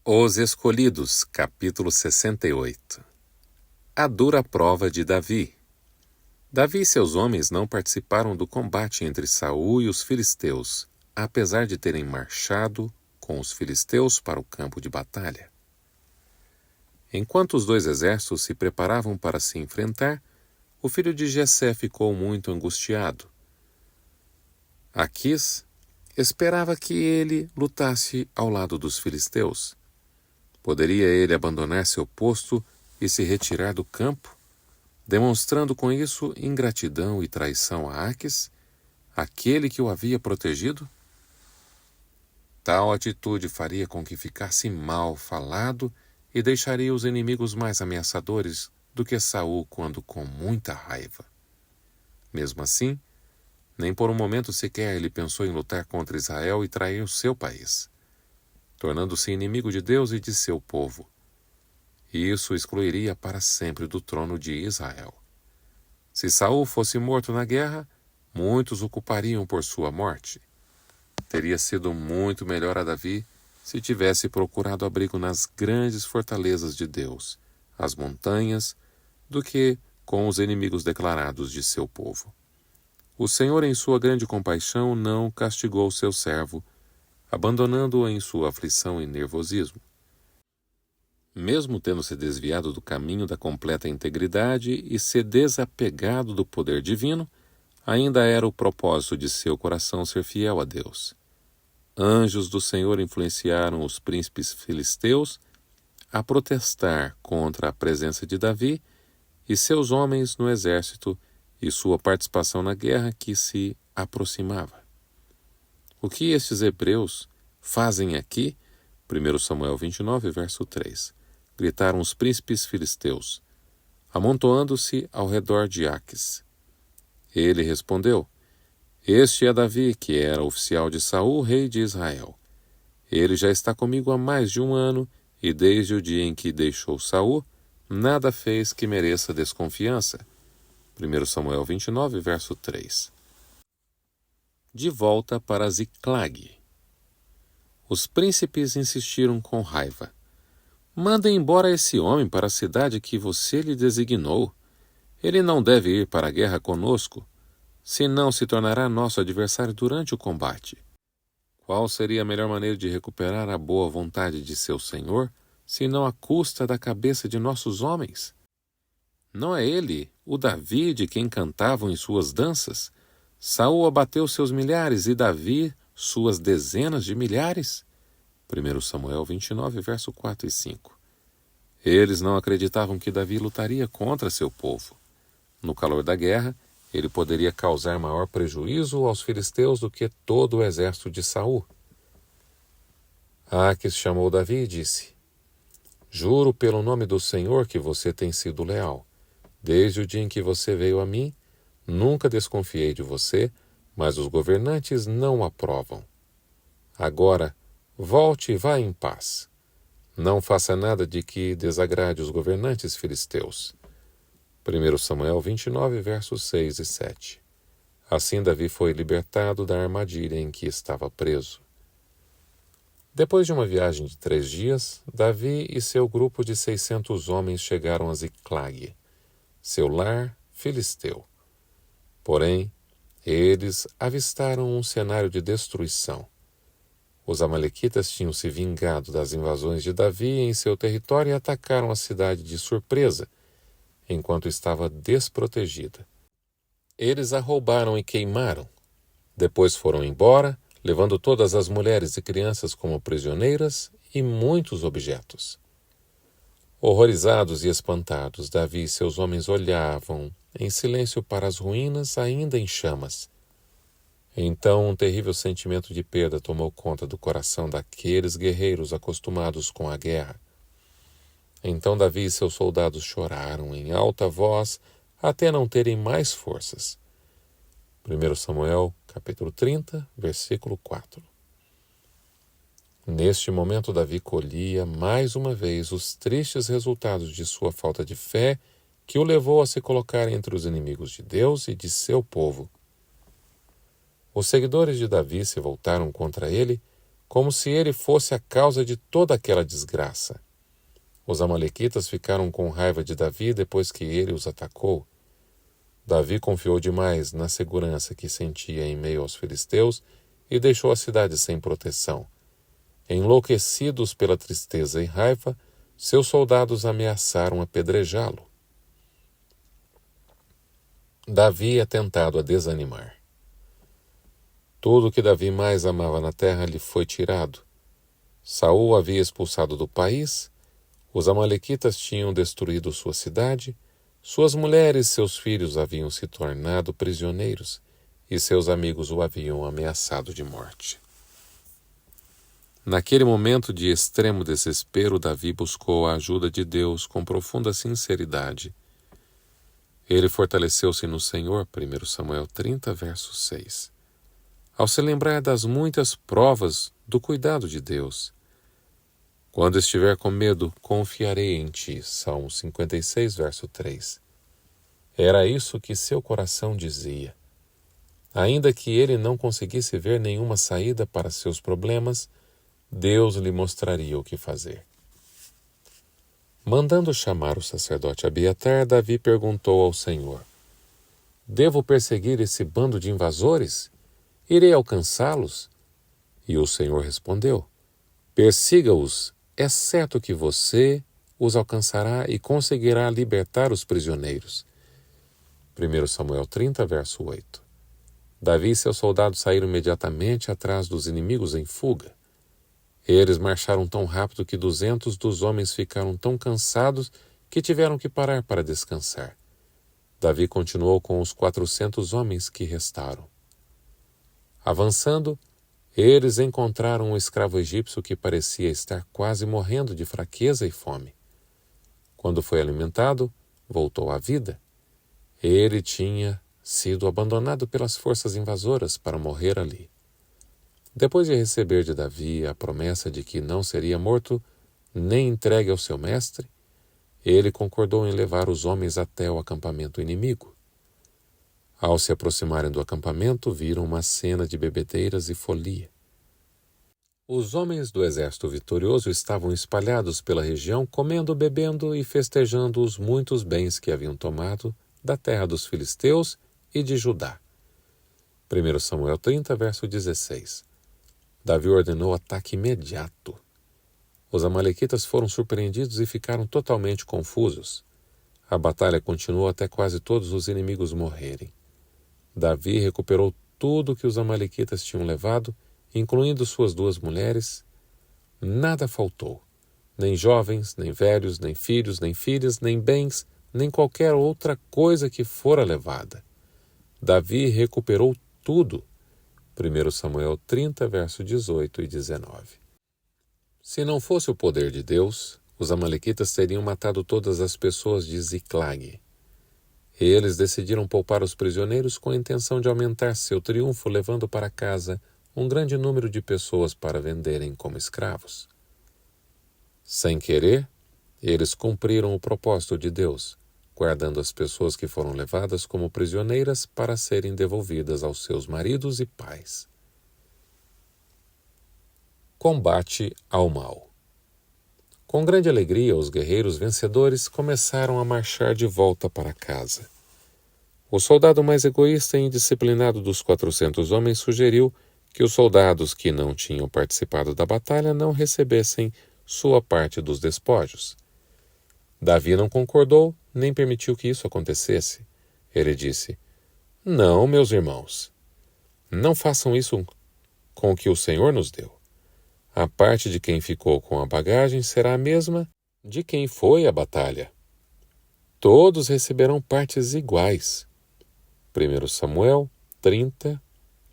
Os Escolhidos, capítulo 68. A dura prova de Davi. Davi e seus homens não participaram do combate entre Saul e os filisteus, apesar de terem marchado com os filisteus para o campo de batalha. Enquanto os dois exércitos se preparavam para se enfrentar, o filho de Jessé ficou muito angustiado. Aquis esperava que ele lutasse ao lado dos filisteus. Poderia ele abandonar seu posto e se retirar do campo, demonstrando com isso ingratidão e traição a Aquis, aquele que o havia protegido? Tal atitude faria com que ficasse mal falado e deixaria os inimigos mais ameaçadores do que Saul quando com muita raiva. Mesmo assim, nem por um momento sequer ele pensou em lutar contra Israel e trair o seu país, tornando-se inimigo de Deus e de seu povo. E isso o excluiria para sempre do trono de Israel. Se Saul fosse morto na guerra, muitos o culpariam por sua morte. Teria sido muito melhor a Davi se tivesse procurado abrigo nas grandes fortalezas de Deus, as montanhas, do que com os inimigos declarados de seu povo. O Senhor, em sua grande compaixão, não castigou seu servo, abandonando-o em sua aflição e nervosismo. Mesmo tendo se desviado do caminho da completa integridade e se desapegado do poder divino, ainda era o propósito de seu coração ser fiel a Deus. Anjos do Senhor influenciaram os príncipes filisteus a protestar contra a presença de Davi e seus homens no exército e sua participação na guerra que se aproximava. O que estes hebreus fazem aqui? 1 Samuel 29, verso 3. Gritaram os príncipes filisteus, amontoando-se ao redor de Aquis. Ele respondeu: Este é Davi, que era oficial de Saul, rei de Israel. Ele já está comigo há mais de um ano, e desde o dia em que deixou Saul, nada fez que mereça desconfiança. 1 Samuel 29, verso 3. De volta para Ziclag. Os príncipes insistiram com raiva. Mandem embora esse homem para a cidade que você lhe designou. Ele não deve ir para a guerra conosco, senão se tornará nosso adversário durante o combate. Qual seria a melhor maneira de recuperar a boa vontade de seu senhor, senão à custa da cabeça de nossos homens? Não é ele, o Davi, de quem cantavam em suas danças? Saul abateu seus milhares e Davi suas dezenas de milhares? 1 Samuel 29, verso 4 e 5. Eles não acreditavam que Davi lutaria contra seu povo. No calor da guerra, ele poderia causar maior prejuízo aos filisteus do que todo o exército de Saul. Aquis chamou Davi e disse: Juro pelo nome do Senhor que você tem sido leal. Desde o dia em que você veio a mim, nunca desconfiei de você, mas os governantes não o aprovam. Agora, volte e vá em paz. Não faça nada de que desagrade os governantes filisteus. 1 Samuel 29, versos 6 e 7. Assim Davi foi libertado da armadilha em que estava preso. Depois de uma viagem de 3 dias, Davi e seu grupo de 600 homens chegaram a Ziclag, seu lar filisteu. Porém, eles avistaram um cenário de destruição. Os amalequitas tinham se vingado das invasões de Davi em seu território e atacaram a cidade de surpresa, enquanto estava desprotegida. Eles a roubaram e queimaram. Depois foram embora, levando todas as mulheres e crianças como prisioneiras e muitos objetos. Horrorizados e espantados, Davi e seus homens olhavam em silêncio para as ruínas ainda em chamas. Então um terrível sentimento de perda tomou conta do coração daqueles guerreiros acostumados com a guerra. Então Davi e seus soldados choraram em alta voz até não terem mais forças. 1 Samuel, capítulo 30, versículo 4. Neste momento, Davi colhia mais uma vez os tristes resultados de sua falta de fé que o levou a se colocar entre os inimigos de Deus e de seu povo. Os seguidores de Davi se voltaram contra ele como se ele fosse a causa de toda aquela desgraça. Os amalequitas ficaram com raiva de Davi depois que ele os atacou. Davi confiou demais na segurança que sentia em meio aos filisteus e deixou a cidade sem proteção. Enlouquecidos pela tristeza e raiva, seus soldados ameaçaram apedrejá-lo. Davi é tentado a desanimar. Tudo o que Davi mais amava na terra lhe foi tirado. Saul o havia expulsado do país, os amalequitas tinham destruído sua cidade, suas mulheres e seus filhos haviam se tornado prisioneiros, e seus amigos o haviam ameaçado de morte. Naquele momento de extremo desespero, Davi buscou a ajuda de Deus com profunda sinceridade. Ele fortaleceu-se no Senhor, 1 Samuel 30, verso 6. Ao se lembrar das muitas provas do cuidado de Deus. Quando estiver com medo, confiarei em ti, Salmo 56, verso 3. Era isso que seu coração dizia. Ainda que ele não conseguisse ver nenhuma saída para seus problemas, Deus lhe mostraria o que fazer. Mandando chamar o sacerdote Abiatar, Davi perguntou ao Senhor: Devo perseguir esse bando de invasores? Irei alcançá-los? E o Senhor respondeu: Persiga-os, é certo que você os alcançará e conseguirá libertar os prisioneiros. 1 Samuel 30, verso 8. Davi e seus soldados saíram imediatamente atrás dos inimigos em fuga. Eles marcharam tão rápido que 200 dos homens ficaram tão cansados que tiveram que parar para descansar. Davi continuou com os 400 homens que restaram. Avançando, eles encontraram um escravo egípcio que parecia estar quase morrendo de fraqueza e fome. Quando foi alimentado, voltou à vida. Ele tinha sido abandonado pelas forças invasoras para morrer ali. Depois de receber de Davi a promessa de que não seria morto nem entregue ao seu mestre, ele concordou em levar os homens até o acampamento inimigo. Ao se aproximarem do acampamento, viram uma cena de bebedeiras e folia. Os homens do exército vitorioso estavam espalhados pela região, comendo, bebendo e festejando os muitos bens que haviam tomado da terra dos filisteus e de Judá. 1 Samuel 30, verso 16. Davi ordenou ataque imediato. Os amalequitas foram surpreendidos e ficaram totalmente confusos. A batalha continuou até quase todos os inimigos morrerem. Davi recuperou tudo que os amalequitas tinham levado, incluindo suas 2 mulheres. Nada faltou, nem jovens, nem velhos, nem filhos, nem filhas, nem bens, nem qualquer outra coisa que fora levada. Davi recuperou tudo. 1 Samuel 30, verso 18 e 19. Se não fosse o poder de Deus, os amalequitas teriam matado todas as pessoas de Ziclag. Eles decidiram poupar os prisioneiros com a intenção de aumentar seu triunfo, levando para casa um grande número de pessoas para venderem como escravos. Sem querer, eles cumpriram o propósito de Deus, guardando as pessoas que foram levadas como prisioneiras para serem devolvidas aos seus maridos e pais. Combate ao mal. Com grande alegria, os guerreiros vencedores começaram a marchar de volta para casa. O soldado mais egoísta e indisciplinado dos 400 homens sugeriu que os soldados que não tinham participado da batalha não recebessem sua parte dos despojos. Davi não concordou, nem permitiu que isso acontecesse. Ele disse: Não, meus irmãos, não façam isso com o que o Senhor nos deu. A parte de quem ficou com a bagagem será a mesma de quem foi à batalha. Todos receberão partes iguais. 1 Samuel 30,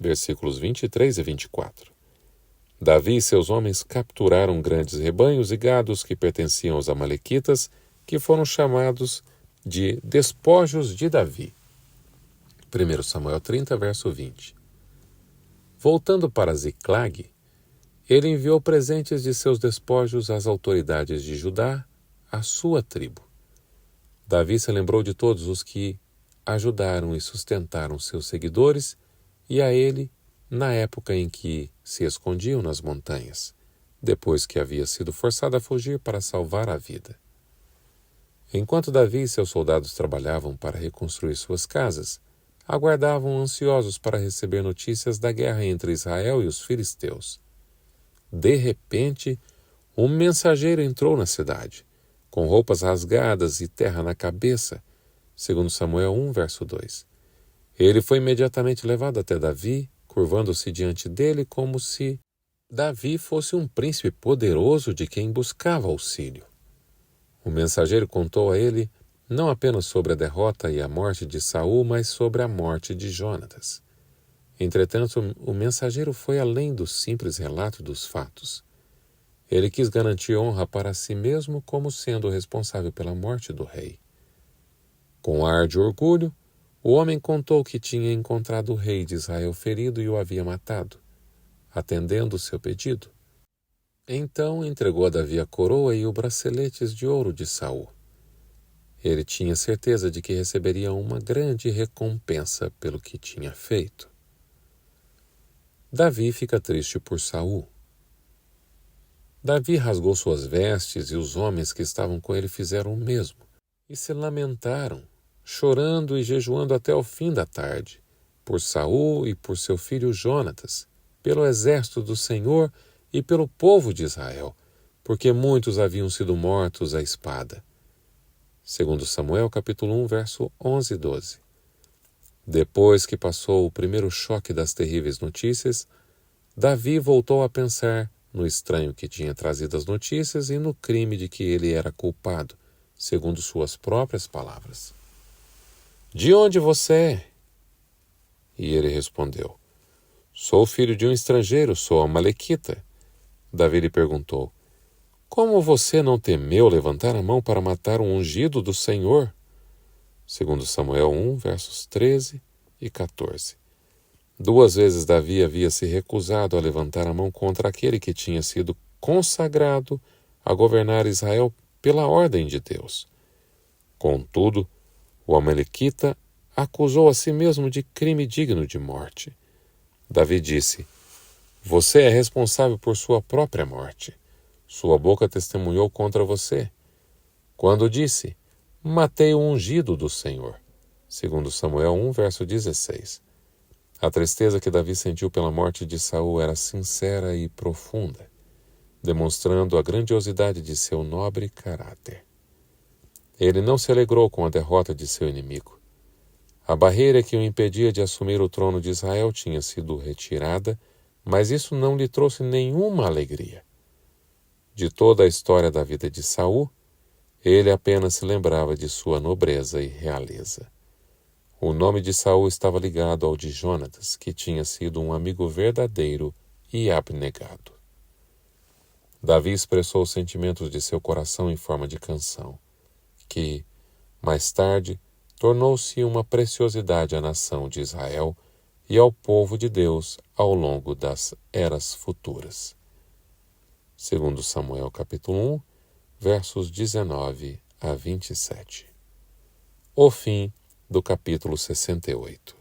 versículos 23 e 24. Davi e seus homens capturaram grandes rebanhos e gados que pertenciam aos amalequitas, que foram chamados de despojos de Davi. 1 Samuel 30, verso 20. Voltando para Ziclag, ele enviou presentes de seus despojos às autoridades de Judá, à sua tribo. Davi se lembrou de todos os que ajudaram e sustentaram seus seguidores, e a ele na época em que se escondiam nas montanhas, depois que havia sido forçado a fugir para salvar a vida. Enquanto Davi e seus soldados trabalhavam para reconstruir suas casas, aguardavam ansiosos para receber notícias da guerra entre Israel e os filisteus. De repente, um mensageiro entrou na cidade, com roupas rasgadas e terra na cabeça, segundo Samuel 1, verso 2. Ele foi imediatamente levado até Davi, curvando-se diante dele como se Davi fosse um príncipe poderoso de quem buscava auxílio. O mensageiro contou a ele não apenas sobre a derrota e a morte de Saul, mas sobre a morte de Jonatas. Entretanto, o mensageiro foi além do simples relato dos fatos. Ele quis garantir honra para si mesmo como sendo o responsável pela morte do rei. Com ar de orgulho, o homem contou que tinha encontrado o rei de Israel ferido e o havia matado, atendendo o seu pedido. Então entregou a Davi a coroa e os braceletes de ouro de Saul. Ele tinha certeza de que receberia uma grande recompensa pelo que tinha feito. Davi fica triste por Saul. Davi rasgou suas vestes e os homens que estavam com ele fizeram o mesmo, e se lamentaram, chorando e jejuando até o fim da tarde, por Saul e por seu filho Jonatas, pelo exército do Senhor e pelo povo de Israel, porque muitos haviam sido mortos à espada. Segundo Samuel, capítulo 1, verso 11 e 12. Depois que passou o primeiro choque das terríveis notícias, Davi voltou a pensar no estranho que tinha trazido as notícias e no crime de que ele era culpado, segundo suas próprias palavras. De onde você é? E ele respondeu, sou filho de um estrangeiro, sou amalequita. Davi lhe perguntou, como você não temeu levantar a mão para matar um ungido do Senhor? Segundo Samuel 1, versos 13 e 14. 2 vezes Davi havia se recusado a levantar a mão contra aquele que tinha sido consagrado a governar Israel pela ordem de Deus. Contudo, o amalequita acusou a si mesmo de crime digno de morte. Davi disse, você é responsável por sua própria morte. Sua boca testemunhou contra você. Quando disse, matei o ungido do Senhor. Segundo Samuel 1, verso 16. A tristeza que Davi sentiu pela morte de Saul era sincera e profunda, demonstrando a grandiosidade de seu nobre caráter. Ele não se alegrou com a derrota de seu inimigo. A barreira que o impedia de assumir o trono de Israel tinha sido retirada, mas isso não lhe trouxe nenhuma alegria. De toda a história da vida de Saul, ele apenas se lembrava de sua nobreza e realeza. O nome de Saul estava ligado ao de Jonatas, que tinha sido um amigo verdadeiro e abnegado. Davi expressou os sentimentos de seu coração em forma de canção, que, mais tarde, tornou-se uma preciosidade à nação de Israel e ao povo de Deus ao longo das eras futuras. Segundo Samuel capítulo 1, versos 19 a 27. O fim do capítulo 68.